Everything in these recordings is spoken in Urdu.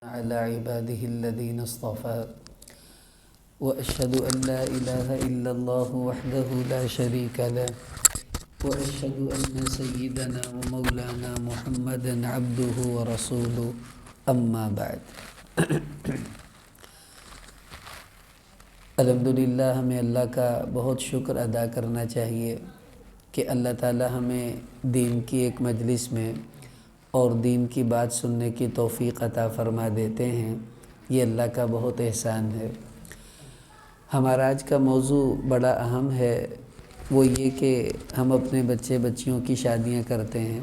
على عباده الذين اصطفى وأشهد أن لا إله إلا الله وحده لا شريك له وأشهد أن سيدنا ومولانا محمدا عبده ورسوله أما بعد الحمدللہ ہمیں اللہ کا بہت شکر ادا کرنا چاہیے کہ اللہ تعالی ہمیں دین کی ایک مجلس میں اور دین کی بات سننے کی توفیق عطا فرما دیتے ہیں۔ یہ اللہ کا بہت احسان ہے۔ ہمارا آج کا موضوع بڑا اہم ہے، وہ یہ کہ ہم اپنے بچے بچیوں کی شادیاں کرتے ہیں۔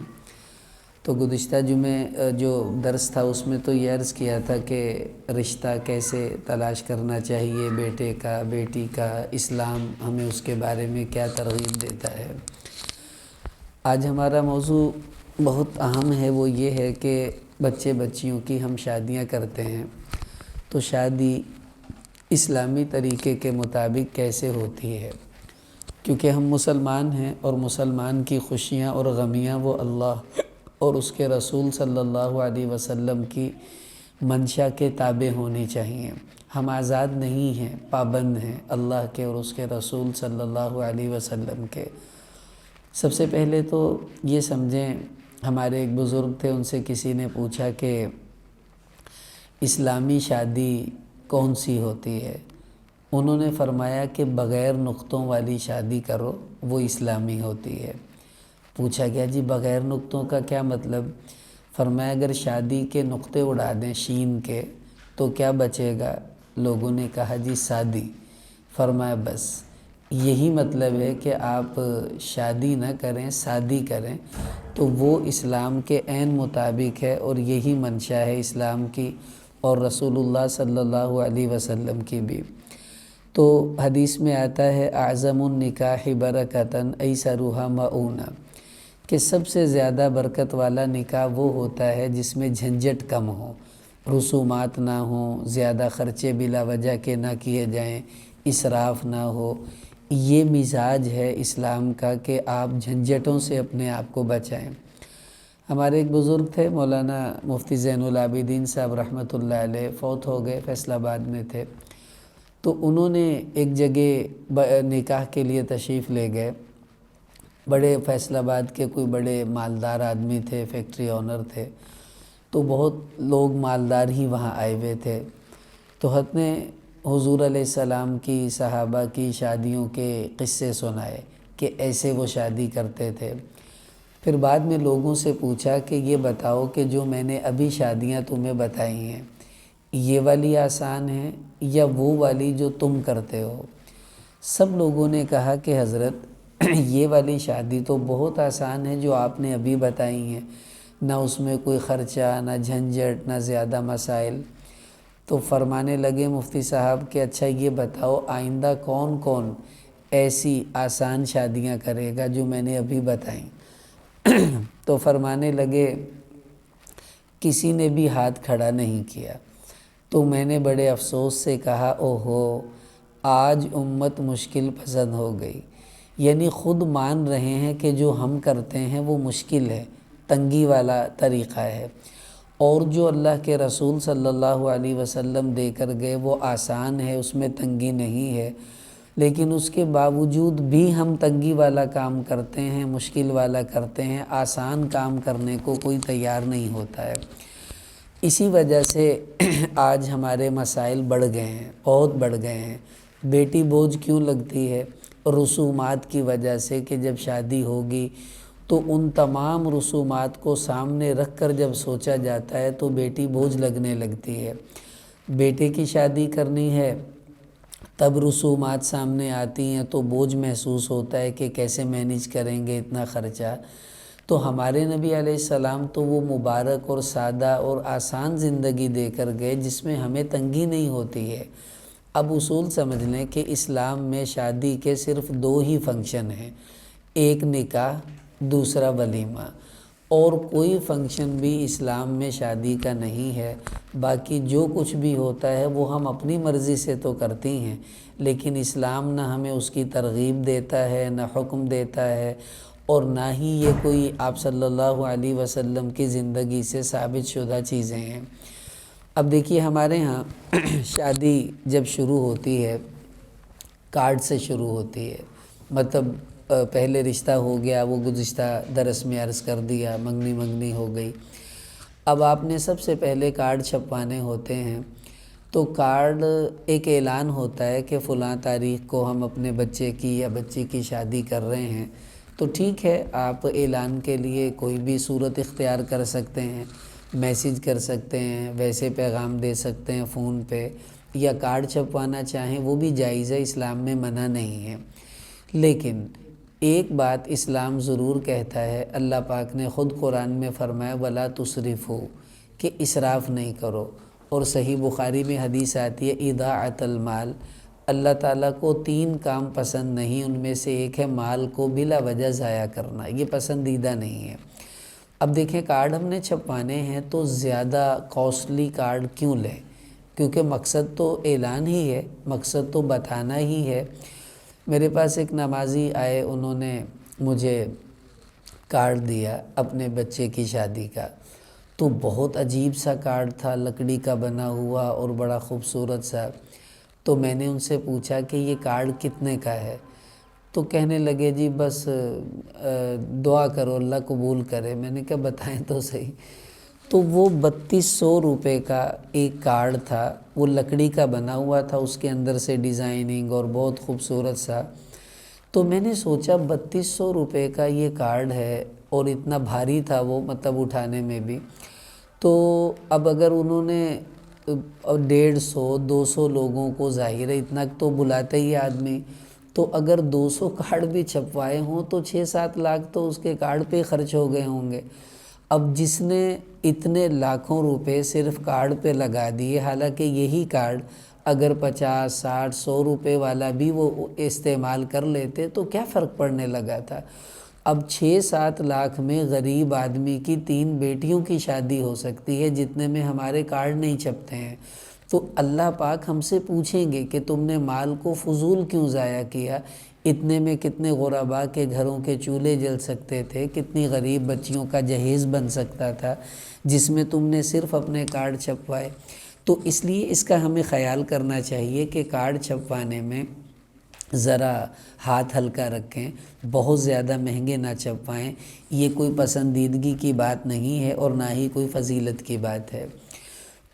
تو گزشتہ جمعے جو درس تھا اس میں تو یہ عرض کیا تھا کہ رشتہ کیسے تلاش کرنا چاہیے، بیٹے کا بیٹی کا، اسلام ہمیں اس کے بارے میں کیا ترغیب دیتا ہے۔ آج ہمارا موضوع بہت اہم ہے، وہ یہ ہے کہ بچے بچیوں کی ہم شادیاں کرتے ہیں تو شادی اسلامی طریقے کے مطابق کیسے ہوتی ہے، کیونکہ ہم مسلمان ہیں اور مسلمان کی خوشیاں اور غمیاں وہ اللہ اور اس کے رسول صلی اللہ علیہ وسلم کی منشا کے تابع ہونی چاہیے۔ ہم آزاد نہیں ہیں، پابند ہیں اللہ کے اور اس کے رسول صلی اللہ علیہ وسلم کے۔ سب سے پہلے تو یہ سمجھیں، ہمارے ایک بزرگ تھے، ان سے کسی نے پوچھا کہ اسلامی شادی کون سی ہوتی ہے؟ انہوں نے فرمایا کہ بغیر نقطوں والی شادی کرو، وہ اسلامی ہوتی ہے۔ پوچھا گیا جی بغیر نقطوں کا کیا مطلب؟ فرمایا اگر شادی کے نقطے اڑا دیں شین کے تو کیا بچے گا؟ لوگوں نے کہا جی شادی۔ فرمایا بس یہی مطلب ہے کہ آپ شادی نہ کریں، شادی کریں، تو وہ اسلام کے عین مطابق ہے اور یہی منشا ہے اسلام کی اور رسول اللہ صلی اللہ علیہ وسلم کی بھی۔ تو حدیث میں آتا ہے اعظم النکاح برکتاً ایسرھا مؤونہ، کہ سب سے زیادہ برکت والا نکاح وہ ہوتا ہے جس میں جھنجھٹ کم ہو، رسومات نہ ہوں، زیادہ خرچے بلا وجہ کے نہ کیے جائیں، اسراف نہ ہو۔ یہ مزاج ہے اسلام کا کہ آپ جھنجھٹوں سے اپنے آپ کو بچائیں۔ ہمارے ایک بزرگ تھے مولانا مفتی زین العابدین صاحب رحمۃ اللہ علیہ، فوت ہو گئے، فیصل آباد میں تھے۔ تو انہوں نے ایک جگہ نکاح کے لیے تشریف لے گئے، بڑے فیصل آباد کے کوئی بڑے مالدار آدمی تھے، فیکٹری اونر تھے، تو بہت لوگ مالدار ہی وہاں آئے ہوئے تھے۔ تو حضرت نے حضور علیہ السلام کی، صحابہ کی شادیوں کے قصے سنائے کہ ایسے وہ شادی کرتے تھے۔ پھر بعد میں لوگوں سے پوچھا کہ یہ بتاؤ کہ جو میں نے ابھی شادیاں تمہیں بتائی ہیں، یہ والی آسان ہے یا وہ والی جو تم کرتے ہو؟ سب لوگوں نے کہا کہ حضرت یہ والی شادی تو بہت آسان ہے جو آپ نے ابھی بتائی ہیں، نہ اس میں کوئی خرچہ، نہ جھنجھٹ، نہ زیادہ مسائل۔ تو فرمانے لگے مفتی صاحب کہ اچھا یہ بتاؤ آئندہ کون کون ایسی آسان شادیاں کرے گا جو میں نے ابھی بتائیں؟ تو فرمانے لگے کسی نے بھی ہاتھ کھڑا نہیں کیا۔ تو میں نے بڑے افسوس سے کہا اوہو، آج امت مشکل پسند ہو گئی۔ یعنی خود مان رہے ہیں کہ جو ہم کرتے ہیں وہ مشکل ہے، تنگی والا طریقہ ہے، اور جو اللہ کے رسول صلی اللہ علیہ وسلم دے کر گئے وہ آسان ہے، اس میں تنگی نہیں ہے۔ لیکن اس کے باوجود بھی ہم تنگی والا کام کرتے ہیں، مشکل والا کرتے ہیں، آسان کام کرنے کو کوئی تیار نہیں ہوتا ہے۔ اسی وجہ سے آج ہمارے مسائل بڑھ گئے ہیں، بہت بڑھ گئے ہیں۔ بیٹی بوجھ کیوں لگتی ہے؟ رسومات کی وجہ سے، کہ جب شادی ہوگی تو ان تمام رسومات کو سامنے رکھ کر جب سوچا جاتا ہے تو بیٹی بوجھ لگنے لگتی ہے۔ بیٹے کی شادی کرنی ہے تب رسومات سامنے آتی ہیں تو بوجھ محسوس ہوتا ہے کہ کیسے مینیج کریں گے اتنا خرچہ۔ تو ہمارے نبی علیہ السلام تو وہ مبارک اور سادہ اور آسان زندگی دے کر گئے جس میں ہمیں تنگی نہیں ہوتی ہے۔ اب اصول سمجھ لیں کہ اسلام میں شادی کے صرف دو ہی فنکشن ہیں، ایک نکاح، دوسرا ولیمہ، اور کوئی فنکشن بھی اسلام میں شادی کا نہیں ہے۔ باقی جو کچھ بھی ہوتا ہے وہ ہم اپنی مرضی سے تو کرتی ہیں، لیکن اسلام نہ ہمیں اس کی ترغیب دیتا ہے، نہ حکم دیتا ہے، اور نہ ہی یہ کوئی آپ صلی اللہ علیہ وسلم کی زندگی سے ثابت شدہ چیزیں ہیں۔ اب دیکھیے ہمارے ہاں شادی جب شروع ہوتی ہے کارڈ سے شروع ہوتی ہے، مطلب پہلے رشتہ ہو گیا، وہ گزشتہ درس میں عرض کر دیا، منگنی منگنی ہو گئی، اب آپ نے سب سے پہلے کارڈ چھپوانے ہوتے ہیں، تو کارڈ ایک اعلان ہوتا ہے کہ فلاں تاریخ کو ہم اپنے بچے کی یا بچی کی شادی کر رہے ہیں، تو ٹھیک ہے آپ اعلان کے لیے کوئی بھی صورت اختیار کر سکتے ہیں، میسیج کر سکتے ہیں، ویسے پیغام دے سکتے ہیں فون پہ، یا کارڈ چھپوانا چاہیں وہ بھی جائز ہے، اسلام میں منع نہیں ہے۔ لیکن ایک بات اسلام ضرور کہتا ہے، اللہ پاک نے خود قرآن میں فرمایا وَلَا تُسْرِفُوا، کہ اسراف نہیں کرو، اور صحیح بخاری میں حدیث آتی ہے اِضَاعَةَ المال، اللہ تعالیٰ کو 3 کام پسند نہیں، ان میں سے ایک ہے مال کو بلا وجہ ضائع کرنا، یہ پسندیدہ نہیں ہے۔ اب دیکھیں کارڈ ہم نے چھپوانے ہیں تو زیادہ کاسٹلی کارڈ کیوں لیں، کیونکہ مقصد تو اعلان ہی ہے، مقصد تو بتانا ہی ہے۔ میرے پاس ایک نمازی آئے، انہوں نے مجھے کارڈ دیا اپنے بچے کی شادی کا، تو بہت عجیب سا کارڈ تھا، لکڑی کا بنا ہوا اور بڑا خوبصورت سا۔ تو میں نے ان سے پوچھا کہ یہ کارڈ کتنے کا ہے؟ تو کہنے لگے جی بس دعا کرو اللہ قبول کرے۔ میں نے کہا بتائیں تو صحیح۔ تو وہ 3200 روپے کا ایک کارڈ تھا، وہ لکڑی کا بنا ہوا تھا، اس کے اندر سے ڈیزائننگ اور بہت خوبصورت سا۔ تو میں نے سوچا 3200 روپے کا یہ کارڈ ہے اور اتنا بھاری تھا وہ، مطلب اٹھانے میں بھی، تو اب اگر انہوں نے 150 200 لوگوں کو، ظاہر ہے اتنا تو بلاتا ہی آدمی، تو اگر 200 کارڈ بھی چھپوائے ہوں تو 6-7 لاکھ تو اس کے کارڈ پہ خرچ ہو گئے ہوں گے۔ اب جس نے اتنے لاکھوں روپے صرف کارڈ پہ لگا دیے، حالانکہ یہی کارڈ اگر 50 60 100 روپے والا بھی وہ استعمال کر لیتے تو کیا فرق پڑنے لگا تھا۔ اب 6-7 لاکھ میں غریب آدمی کی 3 بیٹیوں کی شادی ہو سکتی ہے، جتنے میں ہمارے کارڈ نہیں چھپتے ہیں۔ تو اللہ پاک ہم سے پوچھیں گے کہ تم نے مال کو فضول کیوں ضائع کیا، اتنے میں کتنے غرباء کے گھروں کے چولہے جل سکتے تھے، کتنی غریب بچیوں کا جہیز بن سکتا تھا، جس میں تم نے صرف اپنے کارڈ چھپوائے۔ تو اس لیے اس کا ہمیں خیال کرنا چاہیے کہ کارڈ چھپوانے میں ذرا ہاتھ ہلکا رکھیں، بہت زیادہ مہنگے نہ چھپوائیں، یہ کوئی پسندیدگی کی بات نہیں ہے اور نہ ہی کوئی فضیلت کی بات ہے۔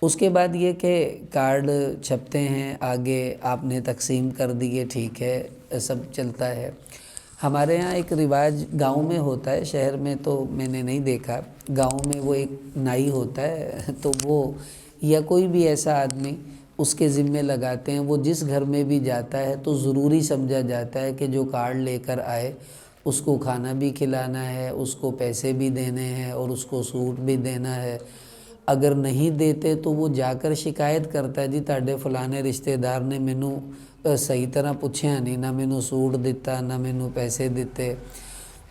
اس کے بعد یہ کہ کارڈ چھپتے ہیں، آگے آپ نے تقسیم کر دیے، ٹھیک ہے، سب چلتا ہے۔ ہمارے ہاں ایک رواج گاؤں میں ہوتا ہے، شہر میں تو میں نے نہیں دیکھا، گاؤں میں وہ ایک نائی ہوتا ہے، تو وہ یا کوئی بھی ایسا آدمی اس کے ذمے لگاتے ہیں، وہ جس گھر میں بھی جاتا ہے تو ضروری سمجھا جاتا ہے کہ جو کارڈ لے کر آئے اس کو کھانا بھی کھلانا ہے، اس کو پیسے بھی دینے ہیں اور اس کو سوٹ بھی دینا ہے۔ اگر نہیں دیتے تو وہ جا کر شکایت کرتا ہے، جی تاڑے فلانے رشتہ دار نے مینوں صحیح طرح پوچھیا نہیں، نہ مینوں سوٹ دیتا نہ مینوں پیسے دیتے۔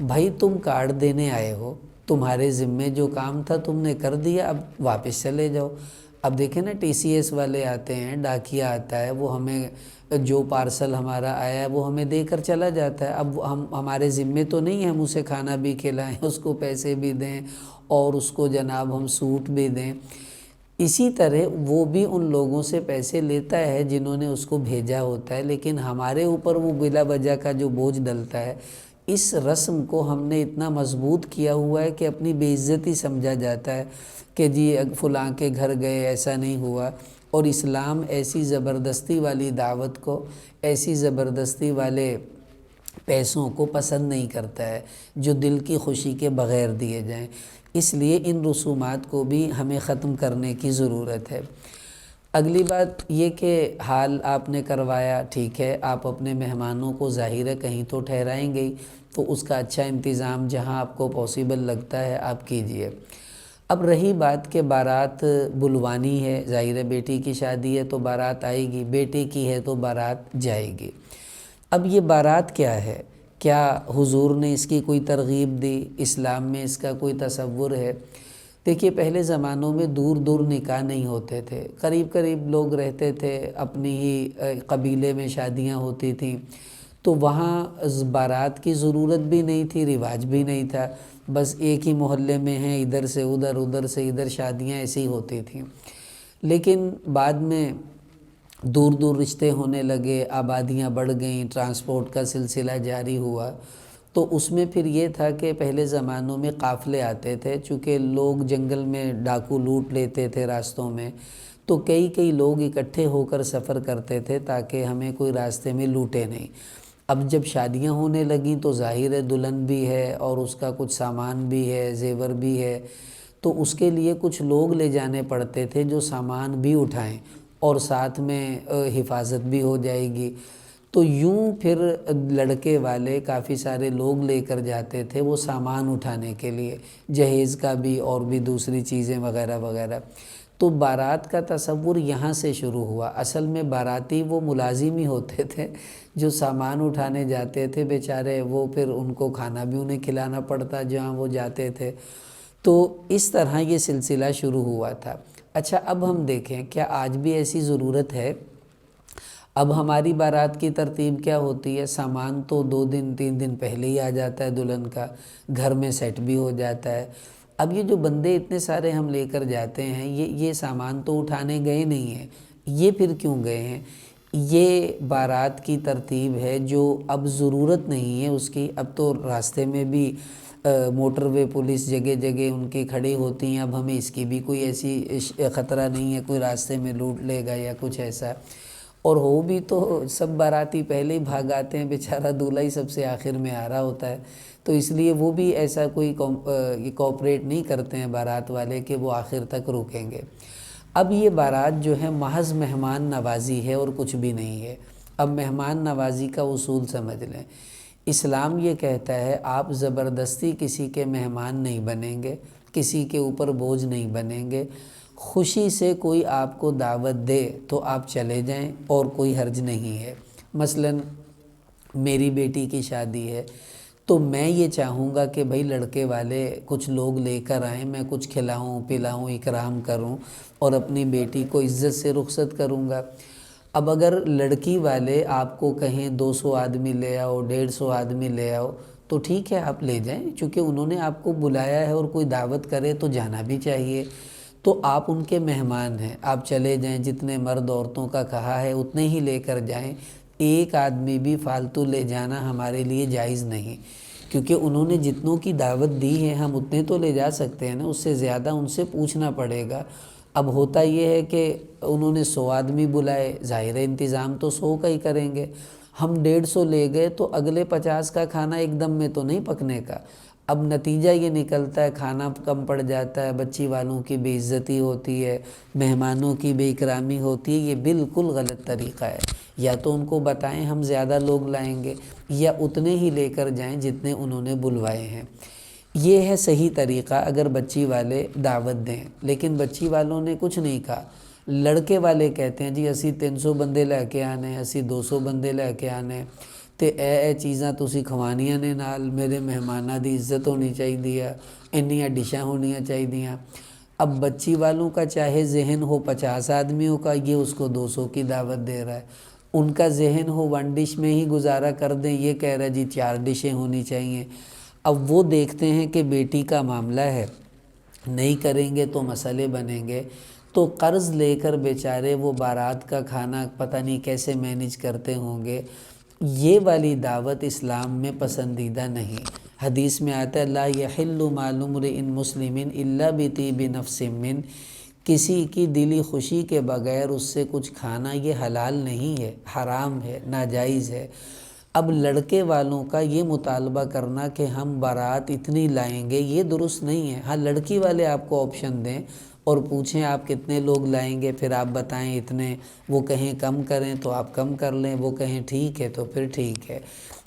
بھائی تم کارڈ دینے آئے ہو، تمہارے ذمے جو کام تھا تم نے کر دیا، اب واپس چلے جاؤ۔ اب دیکھیں نا ٹی سی ایس والے آتے ہیں، ڈاکیا آتا ہے، وہ ہمیں جو پارسل ہمارا آیا ہے وہ ہمیں دے کر چلا جاتا ہے۔ اب ہمارے ذمے تو نہیں ہے ہم اسے کھانا بھی کھلائیں، اس کو پیسے بھی دیں اور اس کو جناب ہم سوٹ بھی دیں۔ اسی طرح وہ بھی ان لوگوں سے پیسے لیتا ہے جنہوں نے اس کو بھیجا ہوتا ہے، لیکن ہمارے اوپر وہ بلا وجہ کا جو بوجھ ڈلتا ہے، اس رسم کو ہم نے اتنا مضبوط کیا ہوا ہے کہ اپنی بے عزتی سمجھا جاتا ہے کہ جی فلاں کے گھر گئے ایسا نہیں ہوا۔ اور اسلام ایسی زبردستی والی دعوت کو، ایسی زبردستی والے پیسوں کو پسند نہیں کرتا ہے جو دل کی خوشی کے بغیر دیے جائیں، اس لیے ان رسومات کو بھی ہمیں ختم کرنے کی ضرورت ہے۔ اگلی بات یہ کہ حال آپ نے کروایا، ٹھیک ہے، آپ اپنے مہمانوں کو ظاہر ہے کہیں تو ٹھہرائیں گے، تو اس کا اچھا انتظام جہاں آپ کو پاسبل لگتا ہے آپ کیجئے۔ اب رہی بات کہ بارات بلوانی ہے، ظاہر ہے بیٹی کی شادی ہے تو بارات آئے گی، بیٹے کی ہے تو بارات جائے گی۔ اب یہ بارات کیا ہے؟ کیا حضور نے اس کی کوئی ترغیب دی؟ اسلام میں اس کا کوئی تصور ہے؟ دیکھیے پہلے زمانوں میں دور دور نکاح نہیں ہوتے تھے، قریب قریب لوگ رہتے تھے، اپنی ہی قبیلے میں شادیاں ہوتی تھیں، تو وہاں بارات کی ضرورت بھی نہیں تھی، رواج بھی نہیں تھا، بس ایک ہی محلے میں ہیں، ادھر سے ادھر، ادھر سے ادھر شادیاں ایسی ہوتی تھیں۔ لیکن بعد میں دور دور رشتے ہونے لگے، آبادیاں بڑھ گئیں، ٹرانسپورٹ کا سلسلہ جاری ہوا، تو اس میں پھر یہ تھا کہ پہلے زمانوں میں قافلے آتے تھے، چونکہ لوگ جنگل میں ڈاکو لوٹ لیتے تھے راستوں میں، تو کئی لوگ اکٹھے ہو کر سفر کرتے تھے تاکہ ہمیں کوئی راستے میں لوٹے نہیں۔ اب جب شادیاں ہونے لگیں تو ظاہر ہے دلہن بھی ہے اور اس کا کچھ سامان بھی ہے، زیور بھی ہے، تو اس کے لیے کچھ لوگ لے جانے پڑتے تھے جو سامان بھی اٹھائیں اور ساتھ میں حفاظت بھی ہو جائے گی۔ تو یوں پھر لڑکے والے کافی سارے لوگ لے کر جاتے تھے وہ سامان اٹھانے کے لیے، جہیز کا بھی اور بھی دوسری چیزیں وغیرہ وغیرہ۔ تو بارات کا تصور یہاں سے شروع ہوا۔ اصل میں باراتی وہ ملازم ہی ہوتے تھے جو سامان اٹھانے جاتے تھے بیچارے، وہ پھر ان کو کھانا بھی انہیں کھلانا پڑتا جہاں وہ جاتے تھے۔ تو اس طرح یہ سلسلہ شروع ہوا تھا۔ اچھا، اب ہم دیکھیں کیا آج بھی ایسی ضرورت ہے؟ اب ہماری بارات کی ترتیب کیا ہوتی ہے؟ سامان تو 2 دن 3 دن پہلے ہی آ جاتا ہے دلہن کا، گھر میں سیٹ بھی ہو جاتا ہے۔ اب یہ جو بندے اتنے سارے ہم لے کر جاتے ہیں، یہ سامان تو اٹھانے گئے نہیں ہیں، یہ پھر کیوں گئے ہیں؟ یہ بارات کی ترتیب ہے جو اب ضرورت نہیں ہے اس کی۔ اب تو راستے میں بھی موٹر وے پولیس جگہ جگہ ان کی کھڑی ہوتی ہیں، اب ہمیں اس کی بھی کوئی ایسی خطرہ نہیں ہے کوئی راستے میں لوٹ لے گا یا کچھ ایسا۔ اور ہو بھی تو سب باراتی پہلے ہی بھاگ آتے ہیں، بیچارہ دولہا ہی سب سے آخر میں آ رہا ہوتا ہے، تو اس لیے وہ بھی ایسا کوئی کوآپریٹ نہیں کرتے ہیں بارات والے کہ وہ آخر تک رکیں گے۔ اب یہ بارات جو ہے محض مہمان نوازی ہے اور کچھ بھی نہیں ہے۔ اب مہمان نوازی کا اصول سمجھ لیں۔ اسلام یہ کہتا ہے آپ زبردستی کسی کے مہمان نہیں بنیں گے، کسی کے اوپر بوجھ نہیں بنیں گے۔ خوشی سے کوئی آپ کو دعوت دے تو آپ چلے جائیں اور کوئی حرج نہیں ہے۔ مثلا میری بیٹی کی شادی ہے تو میں یہ چاہوں گا کہ بھئی لڑکے والے کچھ لوگ لے کر آئیں، میں کچھ کھلاؤں پلاؤں، اکرام کروں اور اپنی بیٹی کو عزت سے رخصت کروں گا۔ اب اگر لڑکی والے آپ کو کہیں 200 آدمی لے آؤ، 150 آدمی لے آؤ، تو ٹھیک ہے آپ لے جائیں، چونکہ انہوں نے آپ کو بلایا ہے اور کوئی دعوت کرے تو جانا بھی چاہیے۔ تو آپ ان کے مہمان ہیں، آپ چلے جائیں، جتنے مرد عورتوں کا کہا ہے اتنے ہی لے کر جائیں۔ ایک آدمی بھی فالتو لے جانا ہمارے لیے جائز نہیں، کیونکہ انہوں نے جتنوں کی دعوت دی ہے ہم اتنے تو لے جا سکتے ہیں نا، اس سے زیادہ ان سے پوچھنا پڑے گا۔ اب ہوتا یہ ہے کہ انہوں نے 100 آدمی بلائے، ظاہر انتظام تو 100 کا ہی کریں گے، ہم 150 لے گئے تو اگلے 50 کا کھانا ایک دم میں تو نہیں پکنے کا۔ اب نتیجہ یہ نکلتا ہے کھانا کم پڑ جاتا ہے، بچی والوں کی بے عزتی ہوتی ہے، مہمانوں کی بے اکرامی ہوتی ہے۔ یہ بالکل غلط طریقہ ہے۔ یا تو ان کو بتائیں ہم زیادہ لوگ لائیں گے، یا اتنے ہی لے کر جائیں جتنے انہوں نے بلوائے ہیں۔ یہ ہے صحیح طریقہ اگر بچی والے دعوت دیں، لیکن بچی والوں نے کچھ نہیں کہا۔ لڑکے والے کہتے ہیں جی اسی 300 بندے لے کے آنے، اسی 200 بندے لے کے آنے، تے اے چیزاں تسی کھوانیاں نے نال، میرے مہماناں دی عزت ہونی چاہیے، انیاں ڈشاں ہونیاں چاہیے۔ اب بچی والوں کا چاہے ذہن ہو 50 آدمیوں کا، یہ اس کو 200 کی دعوت دے رہا ہے۔ ان کا ذہن ہو 1 ڈش میں ہی گزارا کر دیں، یہ کہہ رہا ہے جی 4 ڈشیں ہونی چاہیے۔ اب وہ دیکھتے ہیں کہ بیٹی کا معاملہ ہے، نہیں کریں گے تو مسئلے بنیں گے، تو قرض لے کر بیچارے وہ بارات کا کھانا پتہ نہیں کیسے مینیج کرتے ہوں گے۔ یہ والی دعوت اسلام میں پسندیدہ نہیں۔ حدیث میں آتا ہے لا یحل مال امرئ مسلم الا بطیب نفس من، کسی کی دلی خوشی کے بغیر اس سے کچھ کھانا یہ حلال نہیں ہے، حرام ہے، ناجائز ہے۔ اب لڑکے والوں کا یہ مطالبہ کرنا کہ ہم بارات اتنی لائیں گے یہ درست نہیں ہے۔ ہاں لڑکی والے آپ کو آپشن دیں اور پوچھیں آپ کتنے لوگ لائیں گے، پھر آپ بتائیں اتنے، وہ کہیں کم کریں تو آپ کم کر لیں، وہ کہیں ٹھیک ہے تو پھر ٹھیک ہے۔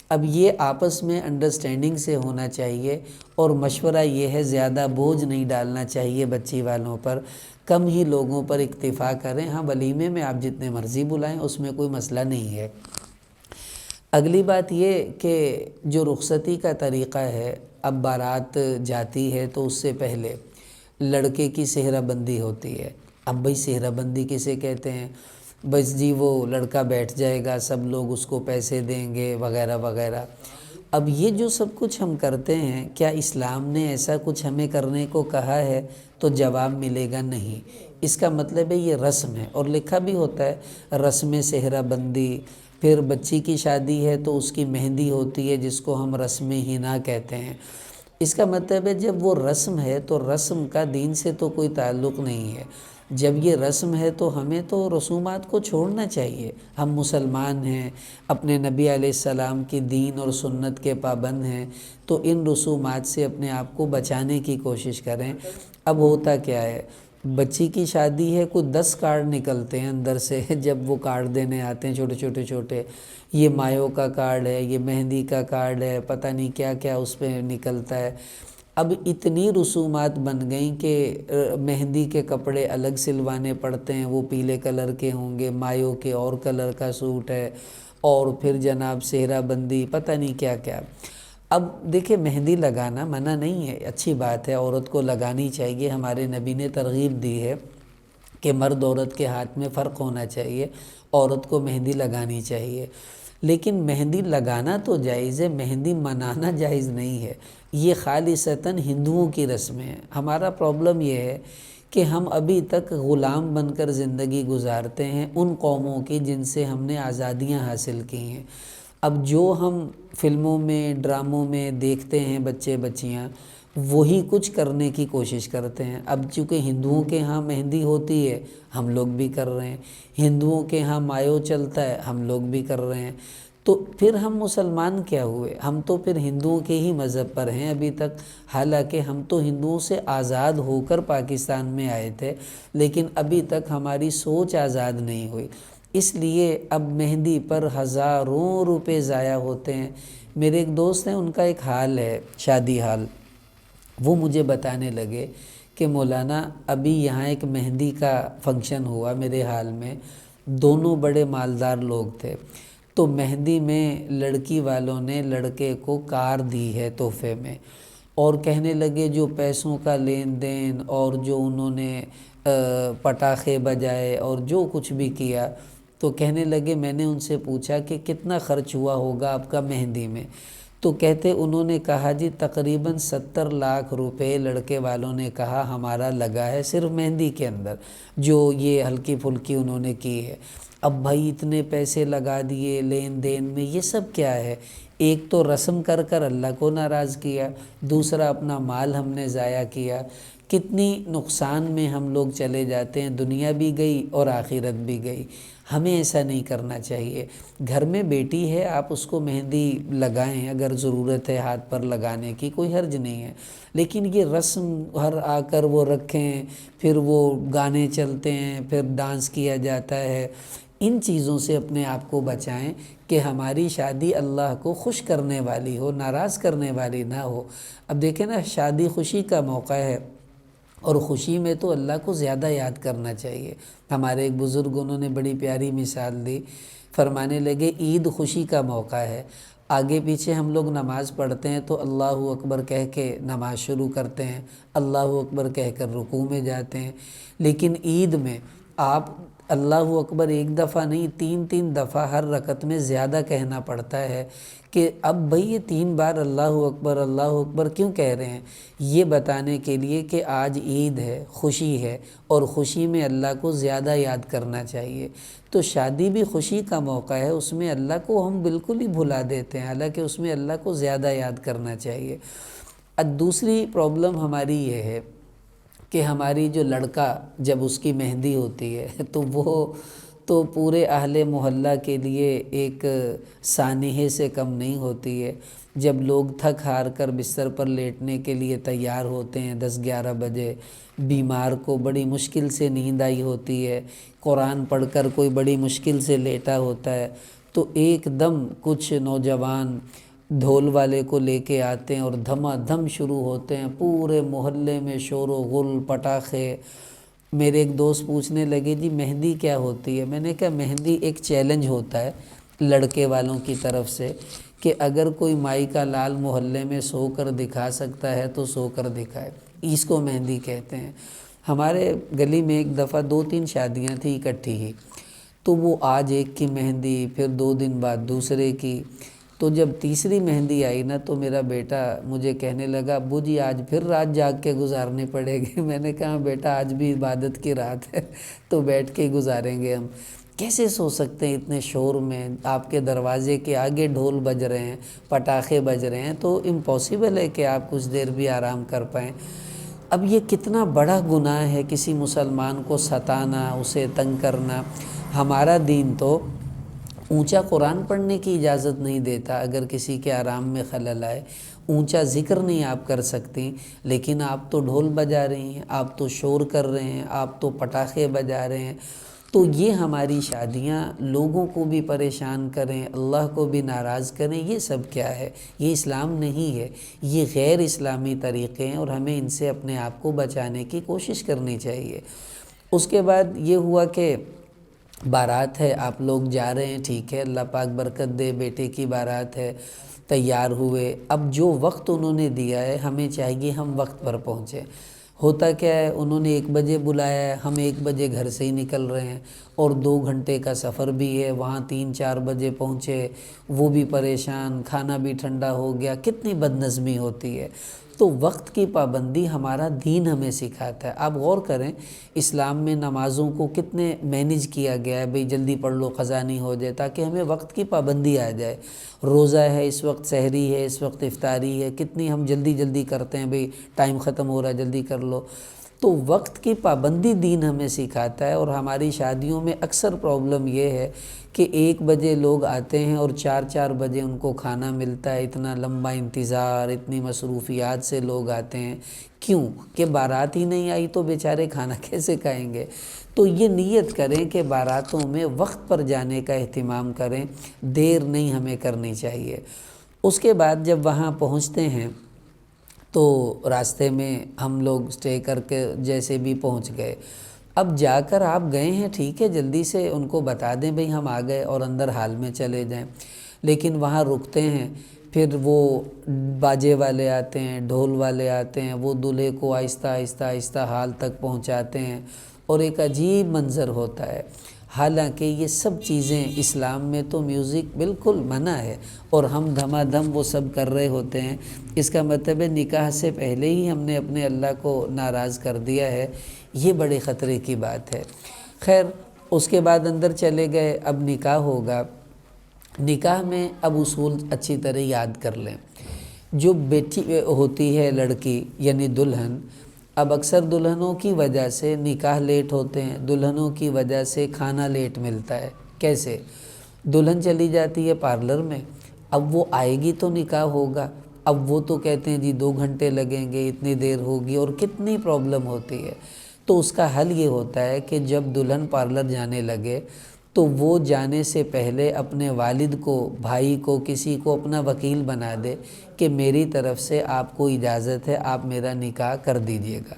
اب یہ آپس میں انڈرسٹینڈنگ سے ہونا چاہیے، اور مشورہ یہ ہے زیادہ بوجھ نہیں ڈالنا چاہیے بچی والوں پر، کم ہی لوگوں پر اکتفا کریں۔ ہاں ولیمے میں آپ جتنے مرضی بلائیں، اس میں کوئی مسئلہ نہیں ہے۔ اگلی بات یہ کہ جو رخصتی کا طریقہ ہے، اب بارات جاتی ہے تو اس سے پہلے لڑکے کی صحرہ بندی ہوتی ہے۔ اب بھئی صحرہ بندی کسے کہتے ہیں؟ بس جی وہ لڑکا بیٹھ جائے گا، سب لوگ اس کو پیسے دیں گے وغیرہ وغیرہ۔ اب یہ جو سب کچھ ہم کرتے ہیں، کیا اسلام نے ایسا کچھ ہمیں کرنے کو کہا ہے؟ تو جواب ملے گا نہیں، اس کا مطلب ہے یہ رسم ہے، اور لکھا بھی ہوتا ہے رسم صحرا بندی۔ پھر بچی کی شادی ہے تو اس کی مہندی ہوتی ہے جس کو ہم رسم حنا کہتے ہیں۔ اس کا مطلب ہے جب وہ رسم ہے تو رسم کا دین سے تو کوئی تعلق نہیں ہے۔ جب یہ رسم ہے تو ہمیں تو رسومات کو چھوڑنا چاہیے۔ ہم مسلمان ہیں، اپنے نبی علیہ السلام کی دین اور سنت کے پابند ہیں، تو ان رسومات سے اپنے آپ کو بچانے کی کوشش کریں۔ اب ہوتا کیا ہے، بچی کی شادی ہے، کوئی 10 کارڈ نکلتے ہیں اندر سے جب وہ کارڈ دینے آتے ہیں چھوٹے چھوٹے، یہ مایو کا کارڈ ہے، یہ مہندی کا کارڈ ہے، پتہ نہیں کیا کیا اس پہ نکلتا ہے۔ اب اتنی رسومات بن گئیں کہ مہندی کے کپڑے الگ سلوانے پڑتے ہیں، وہ پیلے کلر کے ہوں گے، مایو کے اور کلر کا سوٹ ہے، اور پھر جناب صحرا بندی، پتہ نہیں کیا کیا۔ اب دیکھیں مہندی لگانا منع نہیں ہے، اچھی بات ہے، عورت کو لگانی چاہیے۔ ہمارے نبی نے ترغیب دی ہے کہ مرد عورت کے ہاتھ میں فرق ہونا چاہیے، عورت کو مہندی لگانی چاہیے، لیکن مہندی لگانا تو جائز ہے، مہندی منانا جائز نہیں ہے۔ یہ خالصتاً ہندوؤں کی رسمیں ہیں۔ ہمارا پرابلم یہ ہے کہ ہم ابھی تک غلام بن کر زندگی گزارتے ہیں ان قوموں کی جن سے ہم نے آزادیاں حاصل کی ہیں۔ اب جو ہم فلموں میں ڈراموں میں دیکھتے ہیں بچے بچیاں، وہی کچھ کرنے کی کوشش کرتے ہیں۔ اب چونکہ ہندوؤں کے ہاں مہندی ہوتی ہے، ہم لوگ بھی کر رہے ہیں، ہندوؤں کے ہاں مایو چلتا ہے، ہم لوگ بھی کر رہے ہیں، تو پھر ہم مسلمان کیا ہوئے؟ ہم تو پھر ہندوؤں کے ہی مذہب پر ہیں ابھی تک، حالانکہ ہم تو ہندوؤں سے آزاد ہو کر پاکستان میں آئے تھے، لیکن ابھی تک ہماری سوچ آزاد نہیں ہوئی۔ اس لیے اب مہندی پر ہزاروں روپے ضائع ہوتے ہیں۔ میرے ایک دوست ہیں، ان کا ایک حال ہے، شادی حال، وہ مجھے بتانے لگے کہ مولانا ابھی یہاں ایک مہندی کا فنکشن ہوا میرے حال میں، دونوں بڑے مالدار لوگ تھے، تو مہندی میں لڑکی والوں نے لڑکے کو کار دی ہے تحفے میں، اور کہنے لگے جو پیسوں کا لین دین اور جو انہوں نے پٹاخے بجائے اور جو کچھ بھی کیا، تو کہنے لگے میں نے ان سے پوچھا کہ کتنا خرچ ہوا ہوگا آپ کا مہندی میں؟ تو کہتے انہوں نے کہا جی تقریباً 70 لاکھ روپے لڑکے والوں نے کہا ہمارا لگا ہے صرف مہندی کے اندر، جو یہ ہلکی پھلکی انہوں نے کی ہے۔ اب بھائی اتنے پیسے لگا دیے لین دین میں، یہ سب کیا ہے؟ ایک تو رسم کر کر اللہ کو ناراض کیا، دوسرا اپنا مال ہم نے ضائع کیا، کتنی نقصان میں ہم لوگ چلے جاتے ہیں، دنیا بھی گئی اور آخرت بھی گئی۔ ہمیں ایسا نہیں کرنا چاہیے۔ گھر میں بیٹی ہے، آپ اس کو مہندی لگائیں، اگر ضرورت ہے ہاتھ پر لگانے کی، کوئی حرج نہیں ہے، لیکن یہ رسم ہر آ کر وہ رکھیں، پھر وہ گانے چلتے ہیں، پھر ڈانس کیا جاتا ہے، ان چیزوں سے اپنے آپ کو بچائیں کہ ہماری شادی اللہ کو خوش کرنے والی ہو، ناراض کرنے والی نہ ہو۔ اب دیکھیں نا، شادی خوشی کا موقع ہے، اور خوشی میں تو اللہ کو زیادہ یاد کرنا چاہیے۔ ہمارے ایک بزرگ انہوں نے بڑی پیاری مثال دی، فرمانے لگے عید خوشی کا موقع ہے، آگے پیچھے ہم لوگ نماز پڑھتے ہیں تو اللہ اکبر کہہ کے نماز شروع کرتے ہیں، اللہ اکبر کہہ کر رکوع میں جاتے ہیں، لیکن عید میں آپ اللہ اکبر ایک دفعہ نہیں 3 دفعہ ہر رکعت میں زیادہ کہنا پڑتا ہے کہ اب بھئی یہ 3 بار اللہ اکبر کیوں کہہ رہے ہیں؟ یہ بتانے کے لیے کہ آج عید ہے، خوشی ہے، اور خوشی میں اللہ کو زیادہ یاد کرنا چاہیے۔ تو شادی بھی خوشی کا موقع ہے، اس میں اللہ کو ہم بالکل ہی بھلا دیتے ہیں، حالانکہ اس میں اللہ کو زیادہ یاد کرنا چاہیے۔ اب دوسری پرابلم ہماری یہ ہے کہ ہماری جو لڑکا جب اس کی مہندی ہوتی ہے تو وہ تو پورے اہل محلہ کے لیے ایک سانحے سے کم نہیں ہوتی ہے۔ جب لوگ تھک ہار کر بستر پر لیٹنے کے لیے تیار ہوتے ہیں 10-11 بجے، بیمار کو بڑی مشکل سے نیند آئی ہوتی ہے، قرآن پڑھ کر کوئی بڑی مشکل سے لیٹا ہوتا ہے، تو ایک دم کچھ نوجوان ڈھول والے کو لے کے آتے ہیں اور دھما دھم شروع ہوتے ہیں، پورے محلے میں شور و غل، پٹاخے۔ میرے ایک دوست پوچھنے لگے جی مہندی کیا ہوتی ہے؟ میں نے کہا مہندی ایک چیلنج ہوتا ہے لڑکے والوں کی طرف سے کہ اگر کوئی مائی کا لال محلے میں سو کر دکھا سکتا ہے تو سو کر دکھائے، اس کو مہندی کہتے ہیں۔ ہمارے گلی میں ایک دفعہ 2-3 شادیاں تھیں اکٹھی ہی، تو وہ آج ایک کی مہندی، پھر 2 دن بعد دوسرے کی، تو جب تیسری مہندی آئی نا تو میرا بیٹا مجھے کہنے لگا ابو جی آج پھر رات جاگ کے گزارنی پڑے گی۔ میں نے کہا بیٹا آج بھی عبادت کی رات ہے تو بیٹھ کے گزاریں گے ہم۔ کیسے سو سکتے ہیں اتنے شور میں؟ آپ کے دروازے کے آگے ڈھول بج رہے ہیں، پٹاخے بج رہے ہیں، تو امپاسبل ہے کہ آپ کچھ دیر بھی آرام کر پائیں۔ اب یہ کتنا بڑا گناہ ہے کسی مسلمان کو ستانا، اسے تنگ کرنا۔ ہمارا دین تو اونچا قرآن پڑھنے کی اجازت نہیں دیتا اگر کسی کے آرام میں خلل آئے، اونچا ذکر نہیں آپ کر سکتی، لیکن آپ تو ڈھول بجا رہی ہیں، آپ تو شور کر رہے ہیں، آپ تو پٹاخے بجا رہے ہیں۔ تو یہ ہماری شادیاں لوگوں کو بھی پریشان کریں، اللہ کو بھی ناراض کریں، یہ سب کیا ہے؟ یہ اسلام نہیں ہے، یہ غیر اسلامی طریقے ہیں اور ہمیں ان سے اپنے آپ کو بچانے کی کوشش کرنی چاہیے۔ اس کے بعد یہ ہوا کہ بارات ہے، آپ لوگ جا رہے ہیں، ٹھیک ہے، اللہ پاک برکت دے، بیٹے کی بارات ہے، تیار ہوئے۔ اب جو وقت انہوں نے دیا ہے ہمیں چاہیے ہم وقت پر پہنچیں۔ ہوتا کیا ہے، انہوں نے 1 بجے بلایا ہے، ہم 1 بجے گھر سے ہی نکل رہے ہیں اور 2 گھنٹے کا سفر بھی ہے، وہاں 3-4 بجے پہنچے، وہ بھی پریشان، کھانا بھی ٹھنڈا ہو گیا، کتنی بدنظمی ہوتی ہے۔ تو وقت کی پابندی ہمارا دین ہمیں سکھاتا ہے۔ آپ غور کریں اسلام میں نمازوں کو کتنے مینیج کیا گیا ہے، بھئی جلدی پڑھ لو قضا نہیں ہو جائے، تاکہ ہمیں وقت کی پابندی آ جائے۔ روزہ ہے، اس وقت سحری ہے، اس وقت افطاری ہے، کتنی ہم جلدی جلدی کرتے ہیں، بھئی ٹائم ختم ہو رہا ہے جلدی کر لو۔ تو وقت کی پابندی دین ہمیں سکھاتا ہے، اور ہماری شادیوں میں اکثر پرابلم یہ ہے کہ 1 بجے لوگ آتے ہیں اور 4 بجے ان کو کھانا ملتا ہے، اتنا لمبا انتظار، اتنی مصروفیات سے لوگ آتے ہیں۔ کیوں کہ بارات ہی نہیں آئی تو بیچارے کھانا کیسے کھائیں گے؟ تو یہ نیت کریں کہ باراتوں میں وقت پر جانے کا اہتمام کریں، دیر نہیں ہمیں کرنی چاہیے۔ اس کے بعد جب وہاں پہنچتے ہیں تو راستے میں ہم لوگ اسٹے کر کے جیسے بھی پہنچ گئے۔ اب جا کر آپ گئے ہیں، ٹھیک ہے، جلدی سے ان کو بتا دیں بھئی ہم آ گئے اور اندر حال میں چلے جائیں، لیکن وہاں رکتے ہیں، پھر وہ باجے والے آتے ہیں، ڈھول والے آتے ہیں، وہ دولہے کو آہستہ آہستہ آہستہ حال تک پہنچاتے ہیں، اور ایک عجیب منظر ہوتا ہے۔ حالانکہ یہ سب چیزیں اسلام میں تو میوزک بالکل منع ہے، اور ہم دھما دھم وہ سب کر رہے ہوتے ہیں۔ اس کا مطلب ہے نکاح سے پہلے ہی ہم نے اپنے اللہ کو ناراض کر دیا ہے، یہ بڑے خطرے کی بات ہے۔ خیر اس کے بعد اندر چلے گئے، اب نکاح ہوگا۔ نکاح میں اب اصول اچھی طرح یاد کر لیں۔ جو بیٹی ہوتی ہے لڑکی یعنی دلہن، اب اکثر دلہنوں کی وجہ سے نکاح لیٹ ہوتے ہیں، دلہنوں کی وجہ سے کھانا لیٹ ملتا ہے۔ کیسے؟ دلہن چلی جاتی ہے پارلر میں، اب وہ آئے گی تو نکاح ہوگا، اب وہ تو کہتے ہیں جی 2 گھنٹے لگیں گے، اتنی دیر ہوگی، اور کتنی پرابلم ہوتی ہے۔ تو اس کا حل یہ ہوتا ہے کہ جب دلہن پارلر جانے لگے تو وہ جانے سے پہلے اپنے والد کو، بھائی کو، کسی کو اپنا وکیل بنا دے کہ میری طرف سے آپ کو اجازت ہے، آپ میرا نکاح کر دیجئے گا۔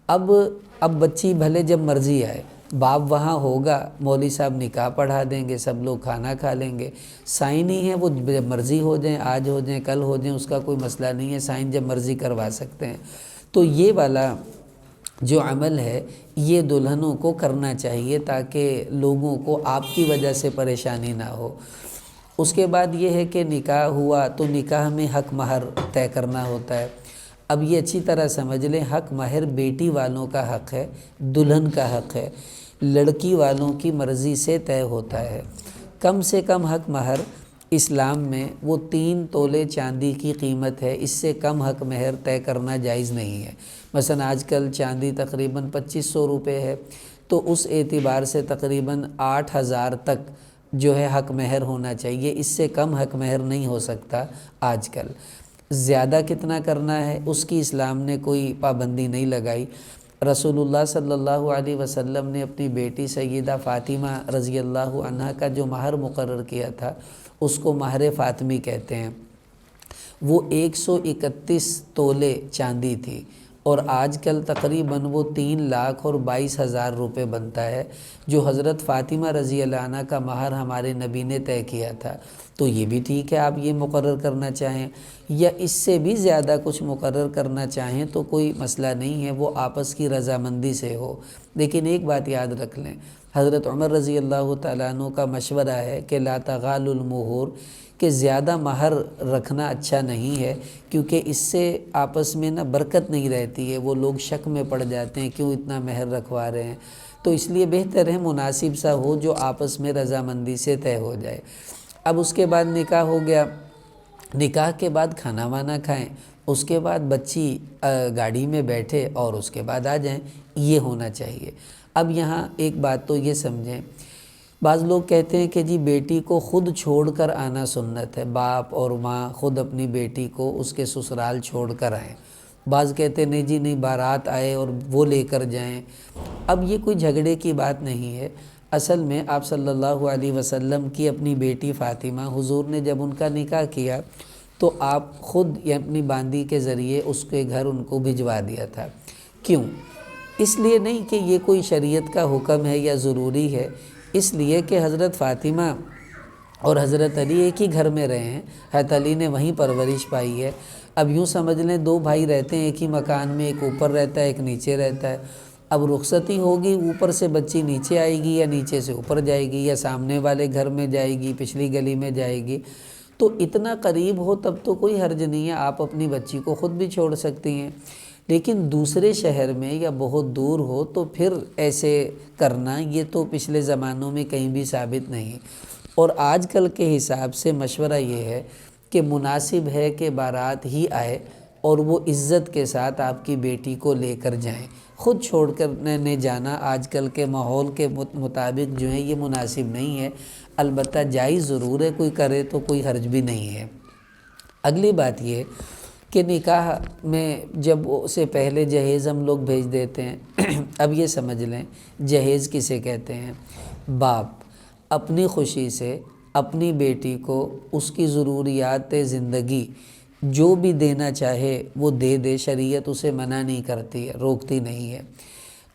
اب بچی بھلے جب مرضی آئے، باپ وہاں ہوگا، مولوی صاحب نکاح پڑھا دیں گے، سب لوگ کھانا کھا لیں گے۔ سائن ہی ہیں، وہ جب مرضی ہو جائیں، آج ہو جائیں، کل ہو جائیں، اس کا کوئی مسئلہ نہیں ہے، سائن جب مرضی کروا سکتے ہیں۔ تو یہ والا جو عمل ہے یہ دلہنوں کو کرنا چاہیے تاکہ لوگوں کو آپ کی وجہ سے پریشانی نہ ہو۔ اس کے بعد یہ ہے کہ نکاح ہوا تو نکاح میں حق مہر طے کرنا ہوتا ہے۔ اب یہ اچھی طرح سمجھ لیں، حق مہر بیٹی والوں کا حق ہے، دلہن کا حق ہے، لڑکی والوں کی مرضی سے طے ہوتا ہے۔ کم سے کم حق مہر اسلام میں وہ 3 تولے چاندی کی قیمت ہے، اس سے کم حق مہر طے کرنا جائز نہیں ہے۔ مثلا آج کل چاندی تقریباً 2500 روپے ہے، تو اس اعتبار سے تقریباً 8000 تک جو ہے حق مہر ہونا چاہیے، اس سے کم حق مہر نہیں ہو سکتا آج کل۔ زیادہ کتنا کرنا ہے اس کی اسلام نے کوئی پابندی نہیں لگائی۔ رسول اللہ صلی اللہ علیہ وسلم نے اپنی بیٹی سیدہ فاطمہ رضی اللہ عنہا کا جو مہر مقرر کیا تھا اس کو مہر فاطمی کہتے ہیں۔ وہ 131 تولے چاندی تھی، اور آج کل تقریباً وہ 3,22,000 روپے بنتا ہے، جو حضرت فاطمہ رضی اللہ عنہ کا مہر ہمارے نبی نے طے کیا تھا۔ تو یہ بھی ٹھیک ہے، آپ یہ مقرر کرنا چاہیں یا اس سے بھی زیادہ کچھ مقرر کرنا چاہیں تو کوئی مسئلہ نہیں ہے، وہ آپس کی رضامندی سے ہو۔ لیکن ایک بات یاد رکھ لیں، حضرت عمر رضی اللہ تعالیٰ عنہ کا مشورہ ہے کہ لا تغال المہور، کہ زیادہ مہر رکھنا اچھا نہیں ہے، کیونکہ اس سے آپس میں برکت نہیں رہتی ہے، وہ لوگ شک میں پڑ جاتے ہیں کیوں اتنا مہر رکھوا رہے ہیں، تو اس لیے بہتر ہے مناسب سا ہو جو آپس میں رضامندی سے طے ہو جائے۔ اب اس کے بعد نکاح ہو گیا، نکاح کے بعد کھانا وانا کھائیں، اس کے بعد بچی گاڑی میں بیٹھے اور اس کے بعد آ جائیں، یہ ہونا چاہیے۔ اب یہاں ایک بات تو یہ سمجھیں، بعض لوگ کہتے ہیں کہ جی بیٹی کو خود چھوڑ کر آنا سنت ہے، باپ اور ماں خود اپنی بیٹی کو اس کے سسرال چھوڑ کر آئیں۔ بعض کہتے ہیں نہیں جی نہیں، بارات آئے اور وہ لے کر جائیں۔ اب یہ کوئی جھگڑے کی بات نہیں ہے، اصل میں آپ صلی اللہ علیہ وسلم کی اپنی بیٹی فاطمہ، حضور نے جب ان کا نکاح کیا تو آپ خود اپنی باندی کے ذریعے اس کے گھر ان کو بھجوا دیا تھا۔ کیوں؟ اس لیے نہیں کہ یہ کوئی شریعت کا حکم ہے یا ضروری ہے، اس لیے کہ حضرت فاطمہ اور حضرت علی ایک ہی گھر میں رہے ہیں، حضرت علی نے وہیں پرورش پائی ہے۔ اب یوں سمجھ لیں دو بھائی رہتے ہیں ایک ہی مکان میں، ایک اوپر رہتا ہے ایک نیچے رہتا ہے، اب رخصتی ہوگی، اوپر سے بچی نیچے آئے گی یا نیچے سے اوپر جائے گی، یا سامنے والے گھر میں جائے گی پچھلی گلی میں جائے گی، تو اتنا قریب ہو تب تو کوئی حرج نہیں ہے، آپ اپنی بچی کو خود بھی چھوڑ سکتی ہیں۔ لیکن دوسرے شہر میں یا بہت دور ہو تو پھر ایسے کرنا یہ تو پچھلے زمانوں میں کہیں بھی ثابت نہیں، اور آج کل کے حساب سے مشورہ یہ ہے کہ مناسب ہے کہ بارات ہی آئے اور وہ عزت کے ساتھ آپ کی بیٹی کو لے کر جائیں، خود چھوڑ کر نے جانا آج کل کے ماحول کے مطابق جو ہے یہ مناسب نہیں ہے، البتہ جائز ضرور ہے، کوئی کرے تو کوئی حرج بھی نہیں ہے۔ اگلی بات یہ کہ نکاح میں جب سے پہلے جہیز ہم لوگ بھیج دیتے ہیں، اب یہ سمجھ لیں جہیز کسے کہتے ہیں؟ باپ اپنی خوشی سے اپنی بیٹی کو اس کی ضروریات زندگی جو بھی دینا چاہے وہ دے دے، شریعت اسے منع نہیں کرتی ہے، روکتی نہیں ہے۔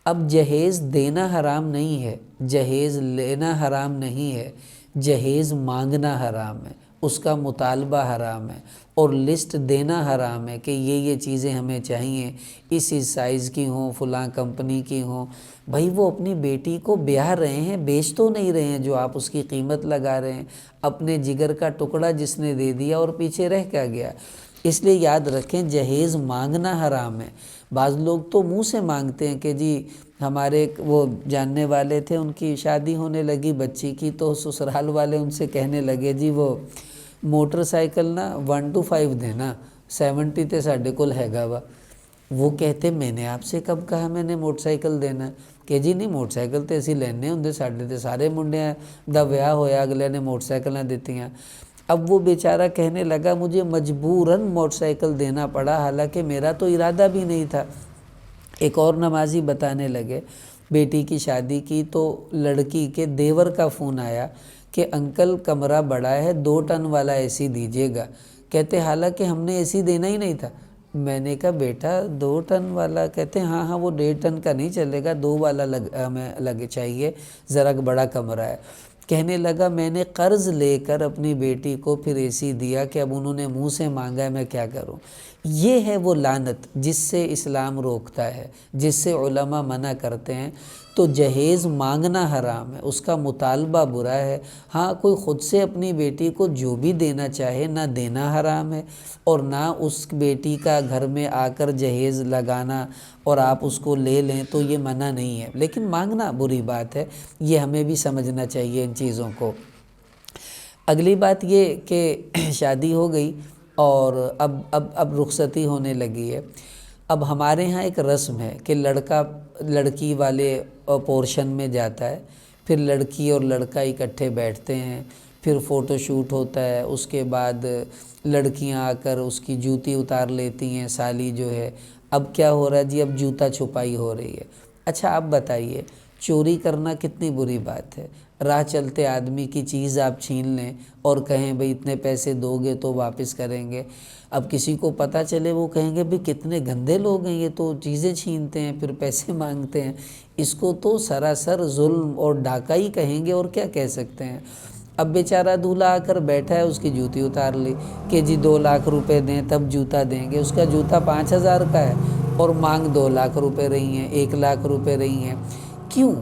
اب جہیز دینا حرام نہیں ہے، جہیز لینا حرام نہیں ہے، جہیز مانگنا حرام ہے، اس کا مطالبہ حرام ہے، اور لسٹ دینا حرام ہے کہ یہ چیزیں ہمیں چاہیے، اس سائز کی ہوں، فلاں کمپنی کی ہوں۔ بھائی وہ اپنی بیٹی کو بیاہ رہے ہیں، بیچ تو نہیں رہے ہیں جو آپ اس کی قیمت لگا رہے ہیں، اپنے جگر کا ٹکڑا جس نے دے دیا اور پیچھے رہ کیا گیا۔ اس لیے یاد رکھیں جہیز مانگنا حرام ہے۔ بعض لوگ تو منہ سے مانگتے ہیں کہ جی ہمارے وہ جاننے والے تھے، ان کی شادی ہونے لگی بچی کی، تو سسرال والے ان سے کہنے لگے جی وہ موٹر سائیکل نا 1 to 5 دینا، 70 تے ساڈے کول ہیگا وا۔ وہ کہتے میں نے آپ سے کب کہا میں نے موٹر سائیکل دینا ہے؟ کہ جی نہیں موٹر سائیکل تے اسی لینے ہوندے، ساڈے تے سارے منڈیاں دا ویاہ ہویا اگلے نے موٹر سائیکلاں دتیاں۔ اب وہ بیچارہ کہنے لگا مجھے مجبوراً موٹر سائیکل دینا پڑا، حالانکہ میرا تو ارادہ بھی نہیں تھا۔ ایک اور نمازی بتانے لگے بیٹی کی شادی کی تو لڑکی کے دیور کا فون آیا کہ انکل کمرہ بڑا ہے، 2 ٹن والا اے سی دیجیے گا۔ کہتے حالانکہ ہم نے اے سی دینا ہی نہیں تھا۔ میں نے کہا بیٹا 2 ٹن والا؟ کہتے ہاں وہ 1.5 ٹن کا نہیں چلے گا، 2 والا ہمیں چاہیے، ذرا بڑا کمرہ ہے۔ کہنے لگا میں نے قرض لے کر اپنی بیٹی کو پھر اے سی دیا کہ اب انہوں نے منہ سے مانگا ہے، میں کیا کروں؟ یہ ہے وہ لعنت جس سے اسلام روکتا ہے، جس سے علماء منع کرتے ہیں۔ تو جہیز مانگنا حرام ہے، اس کا مطالبہ برا ہے۔ ہاں کوئی خود سے اپنی بیٹی کو جو بھی دینا چاہے نہ دینا حرام ہے، اور نہ اس بیٹی کا گھر میں آ کر جہیز لگانا اور آپ اس کو لے لیں تو یہ منع نہیں ہے، لیکن مانگنا بری بات ہے، یہ ہمیں بھی سمجھنا چاہیے ان چیزوں کو۔ اگلی بات یہ کہ شادی ہو گئی اور اب رخصتی ہونے لگی ہے۔ اب ہمارے ہاں ایک رسم ہے کہ لڑکا لڑکی والے پورشن میں جاتا ہے، پھر لڑکی اور لڑکا اکٹھے بیٹھتے ہیں، پھر فوٹو شوٹ ہوتا ہے، اس کے بعد لڑکیاں آ کر اس کی جوتی اتار لیتی ہیں، سالی جو ہے۔ اب کیا ہو رہا ہے جی؟ اب جوتا چھپائی ہو رہی ہے۔ اچھا آپ بتائیے چوری کرنا کتنی بری بات ہے؟ راہ چلتے آدمی کی چیز آپ چھین لیں اور کہیں بھئی اتنے پیسے دو گے تو واپس کریں گے۔ اب کسی کو پتہ چلے وہ کہیں گے بھئی کتنے گندے لوگ ہیں، یہ تو چیزیں چھینتے ہیں پھر پیسے مانگتے ہیں، اس کو تو سراسر ظلم اور ڈاکہ ہی کہیں گے، اور کیا کہہ سکتے ہیں۔ اب بیچارہ دولہا آ کر بیٹھا ہے، اس کی جوتی اتار لی کہ جی 2 لاکھ روپے دیں تب جوتا دیں گے، اس کا جوتا 5,000 کا ہے اور مانگ 2 لاکھ روپے رہی ہیں، 1 لاکھ روپے رہی ہیں۔ کیوں؟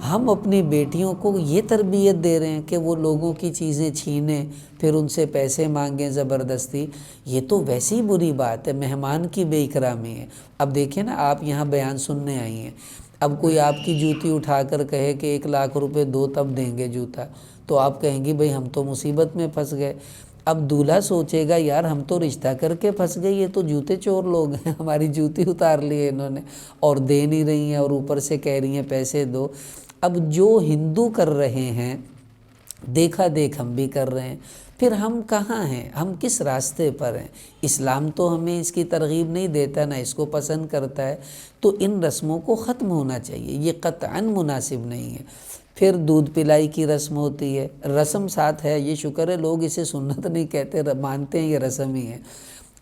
ہم اپنی بیٹیوں کو یہ تربیت دے رہے ہیں کہ وہ لوگوں کی چیزیں چھینیں، پھر ان سے پیسے مانگیں زبردستی۔ یہ تو ویسی بری بات ہے، مہمان کی بے اکرامی ہے۔ اب دیکھیں نا، آپ یہاں بیان سننے آئی ہیں، اب کوئی آپ کی جوتی اٹھا کر کہے کہ 1,00,000 روپے دو تب دیں گے جوتا، تو آپ کہیں گی بھئی ہم تو مصیبت میں پھنس گئے۔ اب دولہا سوچے گا یار ہم تو رشتہ کر کے پھنس گئے، یہ تو جوتے چور لوگ ہیں، ہماری جوتی اتار لی ہے انہوں نے، اور دے نہیں رہی ہیں، اور اوپر سے کہہ رہی ہیں پیسے دو۔ اب جو ہندو کر رہے ہیں دیکھا دیکھ ہم بھی کر رہے ہیں، پھر ہم کہاں ہیں؟ ہم کس راستے پر ہیں؟ اسلام تو ہمیں اس کی ترغیب نہیں دیتا، نہ اس کو پسند کرتا ہے۔ تو ان رسموں کو ختم ہونا چاہیے، یہ قطعاً مناسب نہیں ہے۔ پھر دودھ پلائی کی رسم ہوتی ہے، رسم ساتھ ہے، یہ شکر ہے لوگ اسے سنت نہیں کہتے، مانتے ہیں یہ رسم ہی ہے۔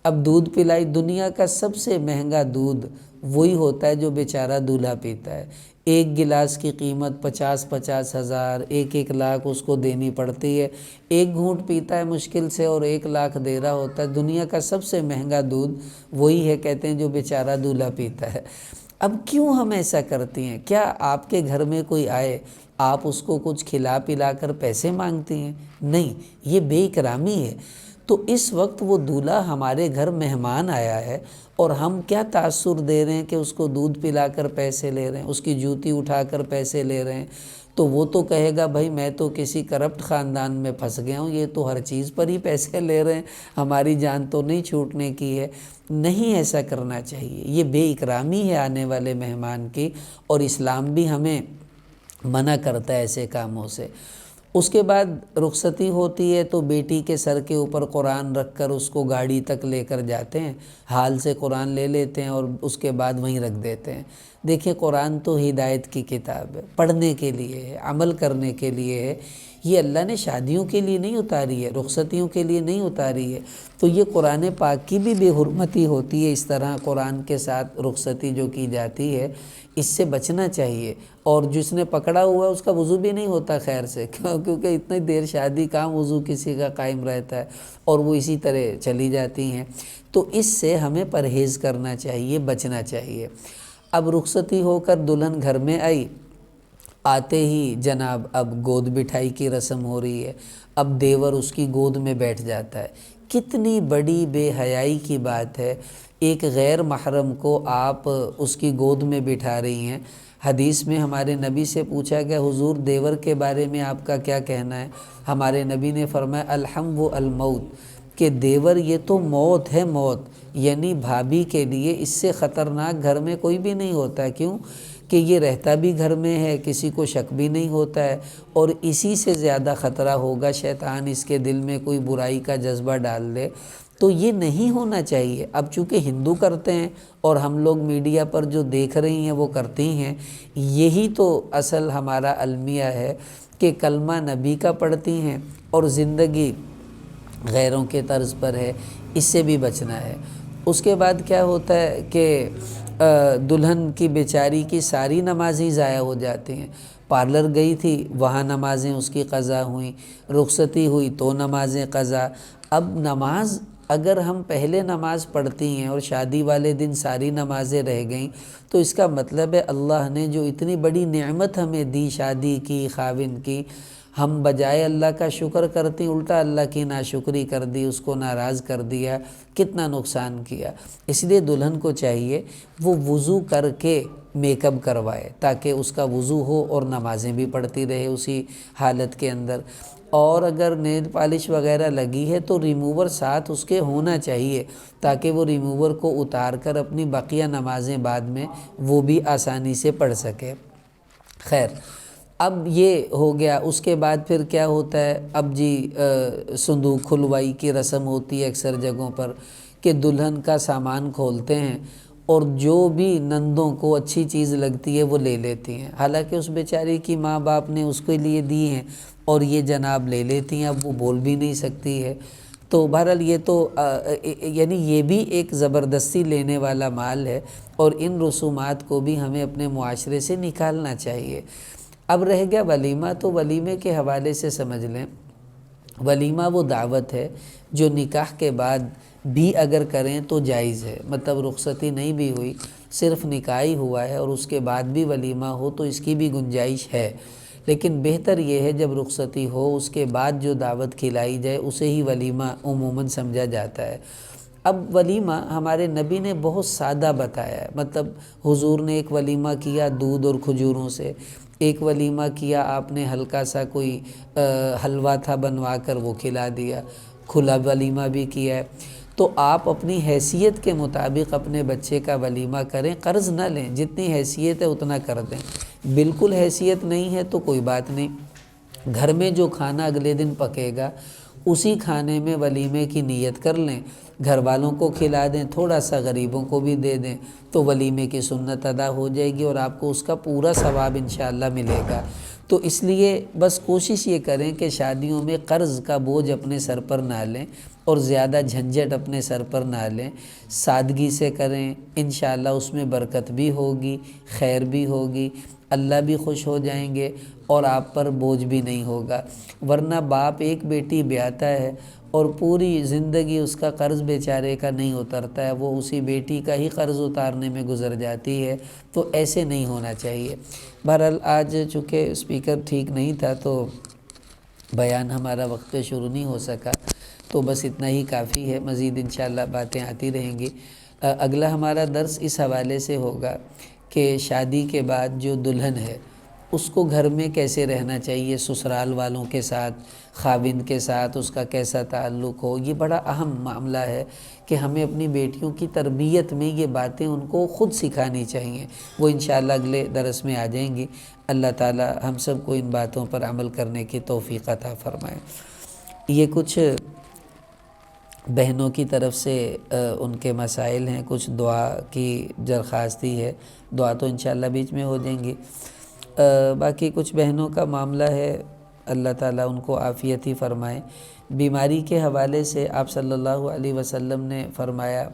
اب دودھ پلائی، دنیا کا سب سے مہنگا دودھ وہی ہوتا ہے جو بیچارہ دولہا پیتا ہے۔ 1 گلاس کی قیمت 50 ہزار، 1,00,000 اس کو دینی پڑتی ہے۔ 1 گھونٹ پیتا ہے مشکل سے اور 1,00,000 دے رہا ہوتا ہے۔ دنیا کا سب سے مہنگا دودھ وہی ہے، کہتے ہیں جو بیچارہ دولہا پیتا ہے۔ اب کیوں ہم ایسا کرتی ہیں؟ کیا آپ کے گھر میں کوئی آئے، آپ اس کو کچھ کھلا پلا کر پیسے مانگتی ہیں؟ نہیں، یہ بے اکرامی ہے۔ تو اس وقت وہ دولہا ہمارے گھر مہمان آیا ہے اور ہم کیا تاثر دے رہے ہیں کہ اس کو دودھ پلا کر پیسے لے رہے ہیں، اس کی جوتی اٹھا کر پیسے لے رہے ہیں، تو وہ تو کہے گا بھائی میں تو کسی کرپٹ خاندان میں پھنس گیا ہوں، یہ تو ہر چیز پر ہی پیسے لے رہے ہیں، ہماری جان تو نہیں چھوٹنے کی ہے۔ نہیں ایسا کرنا چاہیے، یہ بے اکرامی ہے آنے والے مہمان کی، اور اسلام بھی ہمیں منع کرتا ہے ایسے کاموں سے۔ اس کے بعد رخصتی ہوتی ہے تو بیٹی کے سر کے اوپر قرآن رکھ کر اس کو گاڑی تک لے کر جاتے ہیں، حال سے قرآن لے لیتے ہیں اور اس کے بعد وہیں رکھ دیتے ہیں۔ دیکھیں قرآن تو ہدایت کی کتاب ہے، پڑھنے کے لیے ہے، عمل کرنے کے لیے ہے، یہ اللہ نے شادیوں کے لیے نہیں اتاری ہے، رخصتیوں کے لیے نہیں اتاری ہے۔ تو یہ قرآن پاک کی بھی بے حرمتی ہوتی ہے، اس طرح قرآن کے ساتھ رخصتی جو کی جاتی ہے، اس سے بچنا چاہیے۔ اور جس نے پکڑا ہوا ہے اس کا وضو بھی نہیں ہوتا خیر سے، کیونکہ اتنی دیر شادی کام وضو کسی کا قائم رہتا ہے، اور وہ اسی طرح چلی جاتی ہیں۔ تو اس سے ہمیں پرہیز کرنا چاہیے، بچنا چاہیے۔ اب رخصتی ہو کر دلہن گھر میں آئی، آتے ہی جناب اب گود بٹھائی کی رسم ہو رہی ہے، اب دیور اس کی گود میں بیٹھ جاتا ہے۔ کتنی بڑی بے حیائی کی بات ہے، ایک غیر محرم کو آپ اس کی گود میں بٹھا رہی ہیں۔ حدیث میں ہمارے نبی سے پوچھا کہ حضور دیور کے بارے میں آپ کا کیا کہنا ہے؟ ہمارے نبی نے فرمایا الحم و الموت، کہ دیور یہ تو موت ہے، موت، یعنی بھابھی کے لیے اس سے خطرناک گھر میں کوئی بھی نہیں ہوتا۔ کیوں کہ یہ رہتا بھی گھر میں ہے، کسی کو شک بھی نہیں ہوتا ہے، اور اسی سے زیادہ خطرہ ہوگا شیطان اس کے دل میں کوئی برائی کا جذبہ ڈال دے، تو یہ نہیں ہونا چاہیے۔ اب چونکہ ہندو کرتے ہیں اور ہم لوگ میڈیا پر جو دیکھ رہی ہیں وہ کرتی ہیں، یہی تو اصل ہمارا المیہ ہے کہ کلمہ نبی کا پڑھتی ہیں اور زندگی غیروں کے طرز پر ہے، اس سے بھی بچنا ہے۔ اس کے بعد کیا ہوتا ہے کہ دلہن کی بیچاری کی ساری نمازیں ضائع ہو جاتی ہیں۔ پارلر گئی تھی، وہاں نمازیں اس کی قضا ہوئیں، رخصتی ہوئی تو نمازیں قضا۔ اب نماز اگر ہم پہلے نماز پڑھتی ہیں اور شادی والے دن ساری نمازیں رہ گئیں، تو اس کا مطلب ہے اللہ نے جو اتنی بڑی نعمت ہمیں دی شادی کی، خاوند کی، ہم بجائے اللہ کا شکر کرتی الٹا اللہ کی ناشکری کر دی، اس کو ناراض کر دیا، کتنا نقصان کیا۔ اس لیے دلہن کو چاہیے وہ وضو کر کے میک اپ کروائے تاکہ اس کا وضو ہو اور نمازیں بھی پڑھتی رہے اسی حالت کے اندر۔ اور اگر نیل پالش وغیرہ لگی ہے تو ریموور ساتھ اس کے ہونا چاہیے تاکہ وہ ریموور کو اتار کر اپنی بقیہ نمازیں بعد میں وہ بھی آسانی سے پڑھ سکے۔ خیر، اب یہ ہو گیا۔ اس کے بعد پھر کیا ہوتا ہے؟ اب جی صندوق کھلوائی کی رسم ہوتی ہے اکثر جگہوں پر، کہ دلہن کا سامان کھولتے ہیں اور جو بھی نندوں کو اچھی چیز لگتی ہے وہ لے لیتی ہیں، حالانکہ اس بیچاری کی ماں باپ نے اس کے لیے دی ہیں، اور یہ جناب لے لیتی ہیں، اب وہ بول بھی نہیں سکتی ہے۔ تو بہرحال یہ تو یعنی یہ بھی ایک زبردستی لینے والا مال ہے، اور ان رسومات کو بھی ہمیں اپنے معاشرے سے نکالنا چاہیے۔ اب رہ گیا ولیمہ، تو ولیمے کے حوالے سے سمجھ لیں ولیمہ وہ دعوت ہے جو نکاح کے بعد بھی اگر کریں تو جائز ہے، مطلب رخصتی نہیں بھی ہوئی، صرف نکاح ہی ہوا ہے اور اس کے بعد بھی ولیمہ ہو تو اس کی بھی گنجائش ہے، لیکن بہتر یہ ہے جب رخصتی ہو اس کے بعد جو دعوت کھلائی جائے اسے ہی ولیمہ عموماً سمجھا جاتا ہے۔ اب ولیمہ ہمارے نبی نے بہت سادہ بتایا ہے، مطلب حضور نے ایک ولیمہ کیا دودھ اور کھجوروں سے، ایک ولیمہ کیا آپ نے ہلکا سا کوئی حلوہ تھا بنوا کر وہ کھلا دیا، کھلا ولیمہ بھی کیا ہے۔ تو آپ اپنی حیثیت کے مطابق اپنے بچے کا ولیمہ کریں، قرض نہ لیں، جتنی حیثیت ہے اتنا کر دیں، بالکل حیثیت نہیں ہے تو کوئی بات نہیں، گھر میں جو کھانا اگلے دن پکے گا اسی کھانے میں ولیمے کی نیت کر لیں، گھر والوں کو کھلا دیں، تھوڑا سا غریبوں کو بھی دے دیں تو ولیمے کی سنت ادا ہو جائے گی اور آپ کو اس کا پورا ثواب انشاءاللہ ملے گا۔ تو اس لیے بس کوشش یہ کریں کہ شادیوں میں قرض کا بوجھ اپنے سر پر نہ لیں اور زیادہ جھنجھٹ اپنے سر پر نہ لیں، سادگی سے کریں، انشاءاللہ اس میں برکت بھی ہوگی، خیر بھی ہوگی، اللہ بھی خوش ہو جائیں گے اور آپ پر بوجھ بھی نہیں ہوگا۔ ورنہ باپ ایک بیٹی بیاتا ہے اور پوری زندگی اس کا قرض بیچارے کا نہیں اترتا ہے، وہ اسی بیٹی کا ہی قرض اتارنے میں گزر جاتی ہے، تو ایسے نہیں ہونا چاہیے۔ بہرحال آج چونکہ اسپیکر ٹھیک نہیں تھا تو بیان ہمارا وقت پہ شروع نہیں ہو سکا، تو بس اتنا ہی کافی ہے، مزید انشاءاللہ باتیں آتی رہیں گی۔ اگلا ہمارا درس اس حوالے سے ہوگا کہ شادی کے بعد جو دلہن ہے اس کو گھر میں کیسے رہنا چاہیے، سسرال والوں کے ساتھ، خاوند کے ساتھ اس کا کیسا تعلق ہو، یہ بڑا اہم معاملہ ہے کہ ہمیں اپنی بیٹیوں کی تربیت میں یہ باتیں ان کو خود سکھانی چاہیے، وہ انشاءاللہ اگلے درس میں آ جائیں گی۔ اللہ تعالی ہم سب کو ان باتوں پر عمل کرنے کی توفیق عطا فرمائے۔ یہ کچھ بہنوں کی طرف سے ان کے مسائل ہیں، کچھ دعا کی درخواستی ہے، دعا تو انشاءاللہ بیچ میں ہو جائیں گی۔ باقی کچھ بہنوں کا معاملہ ہے، اللہ تعالیٰ ان کو عافیت ہی فرمائے۔ بیماری کے حوالے سے آپ صلی اللہ علیہ وسلم نے فرمایا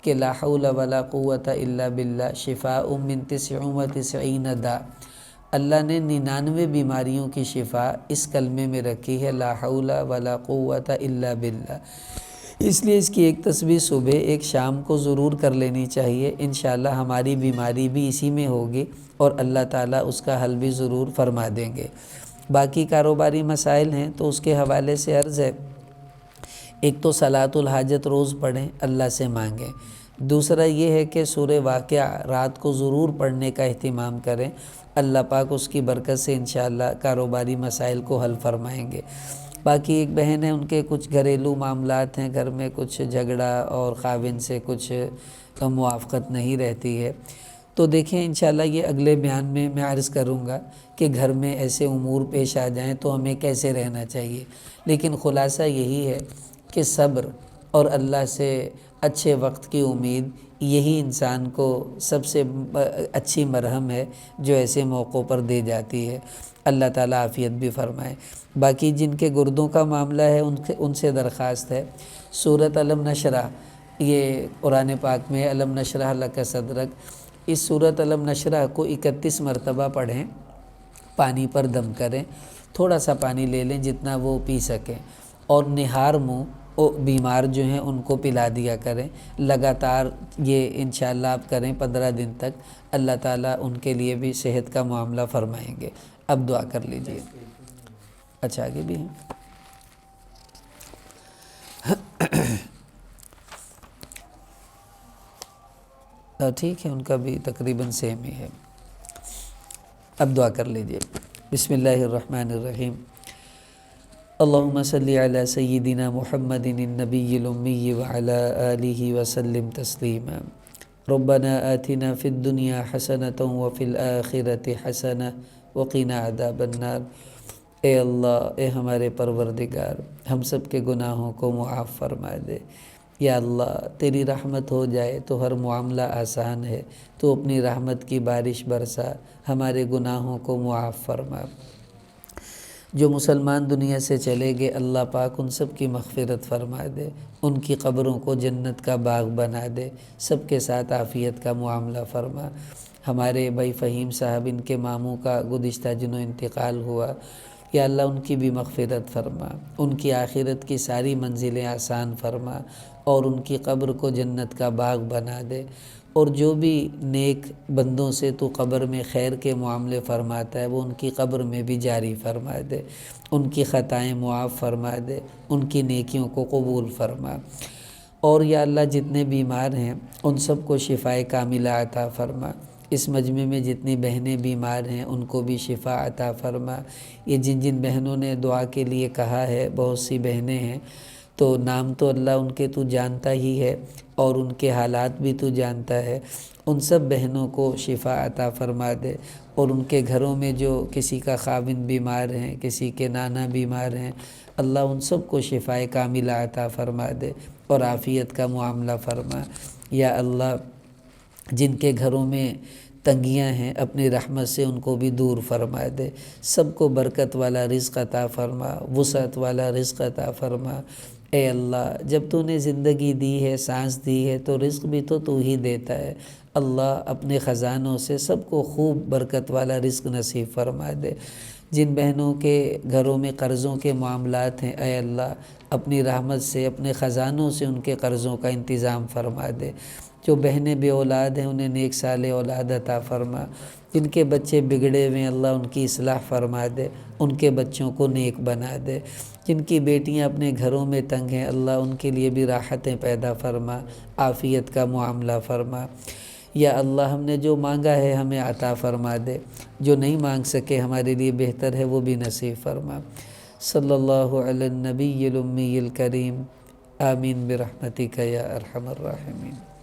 کہ لا حول ولا قوة الا باللہ شفاء من 99 داء، اللہ نے 99 بیماریوں کی شفا اس کلمے میں رکھی ہے، لا حول ولا قوة الا باللہ۔ اس لیے اس کی ایک تسبیح صبح ایک شام کو ضرور کر لینی چاہیے، انشاءاللہ ہماری بیماری بھی اسی میں ہوگی اور اللہ تعالیٰ اس کا حل بھی ضرور فرما دیں گے۔ باقی کاروباری مسائل ہیں تو اس کے حوالے سے عرض ہے، ایک تو صلاۃ الحاجت روز پڑھیں، اللہ سے مانگیں، دوسرا یہ ہے کہ سورہ واقعہ رات کو ضرور پڑھنے کا اہتمام کریں، اللہ پاک اس کی برکت سے انشاءاللہ کاروباری مسائل کو حل فرمائیں گے۔ باقی ایک بہن ہے، ان کے کچھ گھریلو معاملات ہیں، گھر میں کچھ جھگڑا اور خاوند سے کچھ موافقت نہیں رہتی ہے، تو دیکھیں انشاءاللہ یہ اگلے بیان میں عرض کروں گا کہ گھر میں ایسے امور پیش آ جائیں تو ہمیں کیسے رہنا چاہیے، لیکن خلاصہ یہی ہے کہ صبر اور اللہ سے اچھے وقت کی امید، یہی انسان کو سب سے اچھی مرہم ہے جو ایسے موقعوں پر دے جاتی ہے۔ اللہ تعالیٰ عافیت بھی فرمائے۔ باقی جن کے گردوں کا معاملہ ہے ان سے درخواست ہے، سورۃ الم نشرح، یہ قرآن پاک میں الم نشرح لک صدرک، اس سورۃ الم نشرح کو 31 مرتبہ پڑھیں، پانی پر دم کریں، تھوڑا سا پانی لے لیں جتنا وہ پی سکیں، اور نہار منہ بیمار جو ہیں ان کو پلا دیا کریں، لگاتار یہ انشاءاللہ آپ کریں 15 دن تک، اللہ تعالیٰ ان کے لیے بھی صحت کا معاملہ فرمائیں گے۔ اب دعا کر لیجئے۔ اچھا آگے بھی ہیں، ٹھیک ہے، ان کا بھی تقریباً سیم ہی ہے۔ اب دعا کر لیجئے۔ بسم اللہ الرحمن الرحیم۔ اللہم صلی علی سیدنا محمد النبی الامی وعلی آلہ وسلم تسلیما۔ ربنا آتنا فی الدنیا حسنۃ وفی الآخرۃ حسنۃ وقنا عذاب النار۔ اے اللہ، اے ہمارے پروردگار، ہم سب کے گناہوں کو معاف فرما دے۔ یا اللہ، تیری رحمت ہو جائے تو ہر معاملہ آسان ہے، تو اپنی رحمت کی بارش برسا، ہمارے گناہوں کو معاف فرما۔ جو مسلمان دنیا سے چلے گئے، اللہ پاک ان سب کی مغفرت فرما دے، ان کی قبروں کو جنت کا باغ بنا دے، سب کے ساتھ عافیت کا معاملہ فرما۔ ہمارے بھائی فہیم صاحب، ان کے ماموں کا گزشتہ دنوں انتقال ہوا، یا اللہ ان کی بھی مغفرت فرما، ان کی آخرت کی ساری منزلیں آسان فرما، اور ان کی قبر کو جنت کا باغ بنا دے، اور جو بھی نیک بندوں سے تو قبر میں خیر کے معاملے فرماتا ہے وہ ان کی قبر میں بھی جاری فرما دے، ان کی خطائیں معاف فرما دے، ان کی نیکیوں کو قبول فرما۔ اور یا اللہ جتنے بیمار ہیں ان سب کو شفائے کاملہ عطا فرما، اس مجمع میں جتنی بہنیں بیمار ہیں ان کو بھی شفا عطا فرما۔ یہ جن جن بہنوں نے دعا کے لیے کہا ہے، بہت سی بہنیں ہیں، تو نام تو اللہ ان کے تو جانتا ہی ہے اور ان کے حالات بھی تو جانتا ہے، ان سب بہنوں کو شفا عطا فرما دے، اور ان کے گھروں میں جو کسی کا خاوند بیمار ہیں، کسی کے نانا بیمار ہیں، اللہ ان سب کو شفائے کاملہ عطا فرما دے اور عافیت کا معاملہ فرما۔ یا اللہ جن کے گھروں میں تنگیاں ہیں اپنی رحمت سے ان کو بھی دور فرما دے، سب کو برکت والا رزق عطا فرما، وسعت والا رزق عطا فرما۔ اے اللہ جب تو نے زندگی دی ہے، سانس دی ہے، تو رزق بھی تو ہی دیتا ہے، اللہ اپنے خزانوں سے سب کو خوب برکت والا رزق نصیب فرما دے۔ جن بہنوں کے گھروں میں قرضوں کے معاملات ہیں، اے اللہ اپنی رحمت سے اپنے خزانوں سے ان کے قرضوں کا انتظام فرما دے۔ جو بہنیں بے اولاد ہیں انہیں نیک صالح اولاد عطا فرما، جن کے بچے بگڑے ہوئے ہیں اللہ ان کی اصلاح فرما دے، ان کے بچوں کو نیک بنا دے۔ جن کی بیٹیاں اپنے گھروں میں تنگ ہیں اللہ ان کے لیے بھی راحتیں پیدا فرما، عافیت کا معاملہ فرما۔ یا اللہ ہم نے جو مانگا ہے ہمیں عطا فرما دے، جو نہیں مانگ سکے ہمارے لیے بہتر ہے وہ بھی نصیب فرما۔ صلی اللہ علی النبی الامی الکریم، آمین برحمتک یا ارحم الراحمین۔